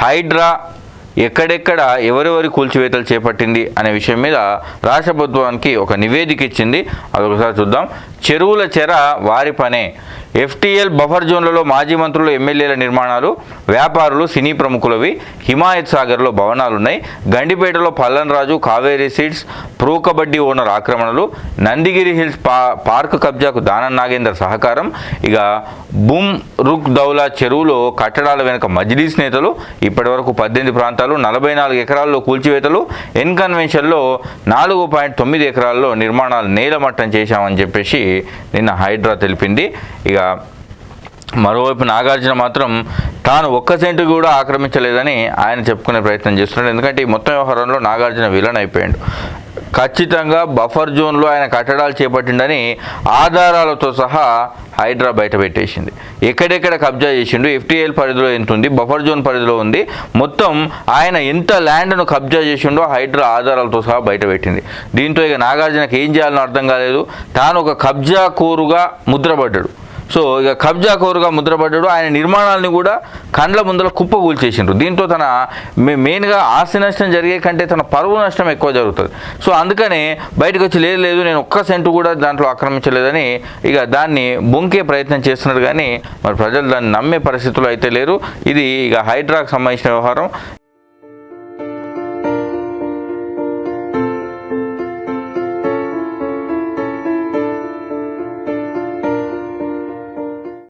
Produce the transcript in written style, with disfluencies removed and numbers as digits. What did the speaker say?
హైడ్రా ఎక్కడెక్కడ ఎవరెవరి కూల్చివేతలు చేపట్టింది అనే విషయం మీద రాష్ట్ర ప్రభుత్వానికి ఒక నివేదిక ఇచ్చింది. అదొకసారి చూద్దాం. చెరువుల చెర వారి పనే, ఎఫ్టీఎల్ బఫర్ జోన్లలో మాజీ మంత్రులు ఎమ్మెల్యేల నిర్మాణాలు, వ్యాపారులు సినీ ప్రముఖులవి, హిమాయత్ సాగర్లో భవనాలున్నాయి, గండిపేటలో Pallan Raju Kaveri seeds pro kabaddi owner ఆక్రమణలు, నందిగిరి హిల్స్ పార్క్ కబ్జాకు దానం నాగేందర్ సహకారం, ఇక బుమ్ రుక్ దౌలా చెరువులో కట్టడాల వెనుక మజ్లీస్ నేతలు, ఇప్పటివరకు 18 ప్రాంతాలు 44 ఎకరాల్లో కూల్చివేతలు, ఎన్కన్వెన్షన్లో 4.9 ఎకరాల్లో నిర్మాణాలు నేలమట్టం చేశామని చెప్పేసి నిన్న హైడ్రా తెలిపింది. ఇక మరోవైపు నాగార్జున మాత్రం తాను ఒక్క సెంటు కూడా ఆక్రమించలేదని ఆయన చెప్పుకునే ప్రయత్నం చేస్తున్నాడు. ఎందుకంటే ఈ మొత్తం వ్యవహారంలో నాగార్జున విలన్ అయిపోయాడు. ఖచ్చితంగా బఫర్ జోన్లో ఆయన కట్టడాలు చేపట్టిండని ఆధారాలతో సహా హైడ్రా బయట పెట్టేసింది. ఎక్కడెక్కడ కబ్జా చేసిండు, ఎఫ్టీఎల్ పరిధిలో ఎంత ఉంది, బఫర్ జోన్ పరిధిలో ఉంది, మొత్తం ఆయన ఎంత ల్యాండ్ను కబ్జా చేసిండో హైడ్రా ఆధారాలతో సహా బయట పెట్టింది. దీంతో ఇక నాగార్జునకి ఏం చేయాలో అర్థం కాలేదు. తాను ఒక కబ్జా కోరుగా ముద్రపడ్డాడు. సో ఇక కబ్జా కోరుగా ముద్రపడ్డాడు. ఆయన నిర్మాణాలని కూడా కండ్ల ముందర కుప్పకూల్చేసిండ్రు. దీంతో తన మెయిన్గా ఆస్తి నష్టం జరిగే కంటే తన పరువు నష్టం ఎక్కువ జరుగుతుంది. సో అందుకనే బయటకు వచ్చి లేదు నేను ఒక్క సెంటు కూడా దాంట్లో ఆక్రమించలేదని ఇక దాన్ని బొంకే ప్రయత్నం చేస్తున్నారు. కానీ మరి ప్రజలు దాన్ని నమ్మే పరిస్థితులు అయితే లేరు. ఇది ఇక హైడ్రాకు సంబంధించిన వ్యవహారం.